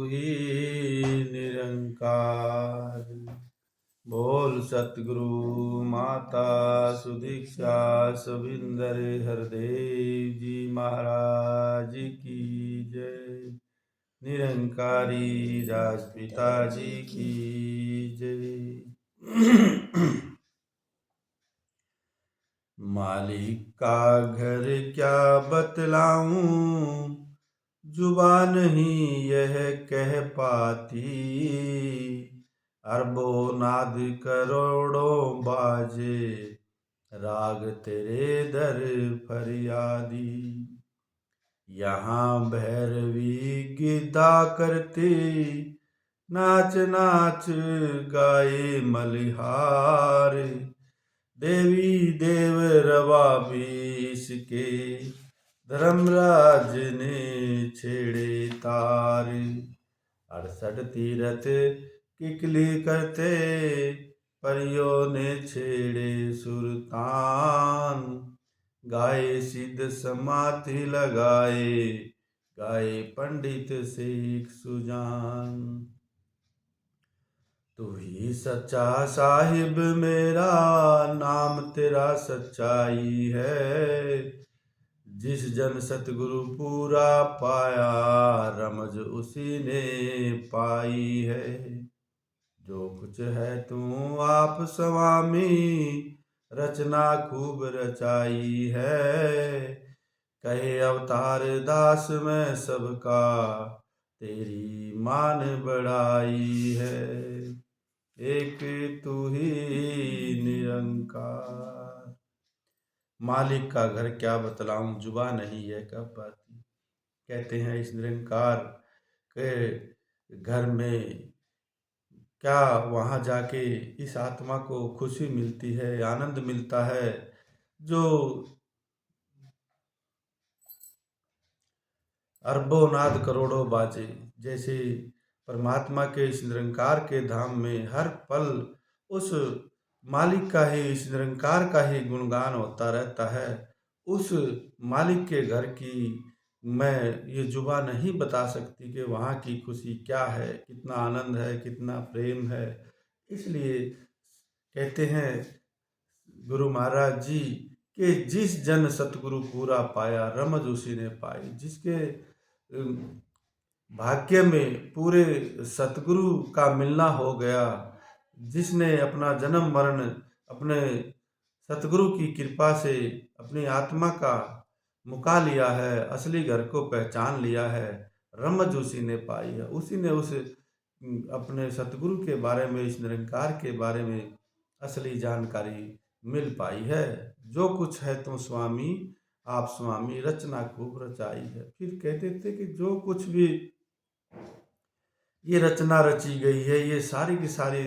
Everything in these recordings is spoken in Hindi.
ही निरंकार। बोल सतगुरु माता सुदीक्षा सविंदर हरदेव जी महाराज की जय। निरंकारी राजपिता जी की जय। मालिक का घर क्या बतलाऊं, जुबान नहीं यह कह पाती। अरबों नाद करोड़ों बाजे, राग तेरे दर फरियादी। यहाँ भैरवी गिद्दा करती, नाच नाच गाए मलिहार। देवी देव रवाबीस के, धर्मराज ने छेड़े तार। 68 तीरथ किकली करते, परियों ने छेड़े सुरतान। गाए सिद्ध समाधि लगाए, गाए पंडित शेख सुजान। तू ही सच्चा साहिब मेरा, नाम तेरा सच्चाई है। जिस जन सतगुरु पूरा पाया, रमज उसी ने पाई है। जो कुछ है तू आप स्वामी, रचना खूब रचाई है। कहे अवतार दास में सबका, तेरी मान बढ़ाई है। एक तू ही निरंकार। मालिक का घर क्या बतलाऊं, जुबा नहीं है कह पाती। कहते हैं इस निरंकार के घर में क्या, वहाँ जाके इस आत्मा को खुशी मिलती है, आनंद मिलता है। जो अरबों नाद करोड़ों बाजे, जैसे परमात्मा के इस निरंकार के धाम में हर पल उस मालिक का ही, इस निरंकार का ही गुणगान होता रहता है। उस मालिक के घर की मैं ये जुबान नहीं बता सकती कि वहाँ की खुशी क्या है, कितना आनंद है, कितना प्रेम है। इसलिए कहते हैं गुरु महाराज जी कि जिस जन सतगुरु पूरा पाया, रमज उसी ने पाई। जिसके भाग्य में पूरे सतगुरु का मिलना हो गया, जिसने अपना जन्म मरण अपने सतगुरु की कृपा से अपनी आत्मा का मुका लिया है, असली घर को पहचान लिया है, रमज उसी ने पाई है। उसी ने उस अपने सतगुरु के बारे में, इस निरंकार के बारे में असली जानकारी मिल पाई है। जो कुछ है तो स्वामी आप स्वामी, रचना खूब रचाई है। फिर कहते थे कि जो कुछ भी ये रचना रची गई है, ये सारी की सारी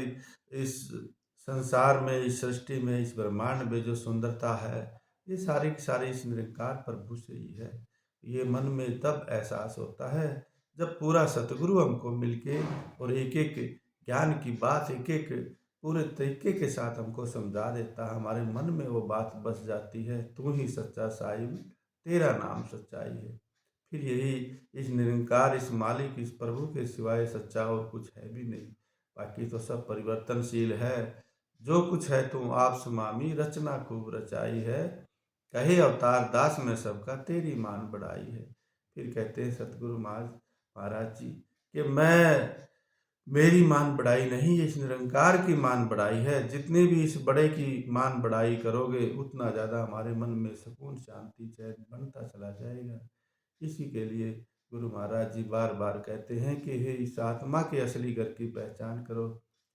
इस संसार में, इस सृष्टि में, इस ब्रह्मांड में जो सुंदरता है, ये सारी की सारी इस निरंकार प्रभु से ही है। ये मन में तब एहसास होता है जब पूरा सतगुरु हमको मिलके और एक एक ज्ञान की बात एक एक पूरे तरीके के साथ हमको समझा देता है। हमारे मन में वो बात बस जाती है, तू ही सच्चा साहिब, तेरा नाम सच्चाई है। फिर यही इस निरंकार, इस मालिक, इस प्रभु के सिवाय सच्चा और कुछ है भी नहीं। बाकी तो सब परिवर्तनशील है। जो कुछ है तुम आप स्वामी, रचना खूब रचाई है। कहे अवतार दास में सबका, तेरी मान बढ़ाई है। फिर कहते हैं सतगुरु महाराज जी कि मेरी मान बढ़ाई नहीं, इस निरंकार की मान बढ़ाई है। जितने भी इस बड़े की मान बढ़ाई करोगे, उतना ज़्यादा हमारे मन में सुकून शांति चैन बनता चला जाएगा। इसी के लिए गुरु महाराज जी बार बार कहते हैं कि हे इस आत्मा के असली घर की पहचान करो।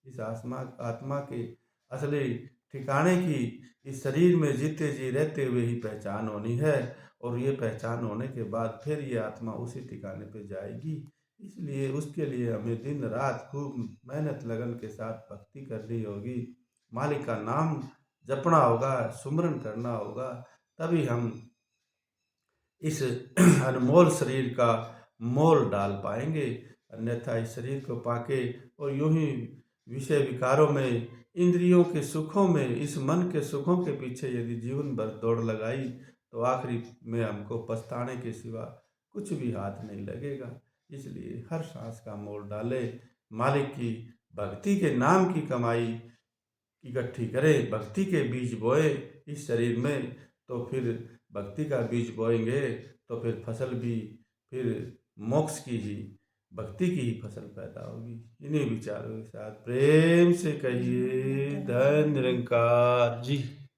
इस आत्मा के असली ठिकाने की इस शरीर में जीते जी रहते हुए ही पहचान होनी है। और ये पहचान होने के बाद फिर ये आत्मा उसी ठिकाने पे जाएगी। इसलिए उसके लिए हमें दिन रात खूब मेहनत लगन के साथ भक्ति करनी होगी। मालिक का नाम जपना होगा, सुमरन करना होगा, तभी हम इस अनमोल शरीर का मोल डाल पाएंगे। अन्यथा इस शरीर को पाके और यूं ही विषय विकारों में, इंद्रियों के सुखों में, इस मन के सुखों के पीछे यदि जीवन भर दौड़ लगाई, तो आखिरी में हमको पछताने के सिवा कुछ भी हाथ नहीं लगेगा। इसलिए हर सांस का मोल डाले, मालिक की भक्ति के नाम की कमाई इकट्ठी करे, भक्ति के बीज बोए इस शरीर में, तो फिर भक्ति का बीज बोएंगे तो फिर फसल भी फिर मोक्ष की ही, भक्ति की ही फसल पैदा होगी। इन्हीं विचारों के साथ प्रेम से कहिए धन निरंकार जी।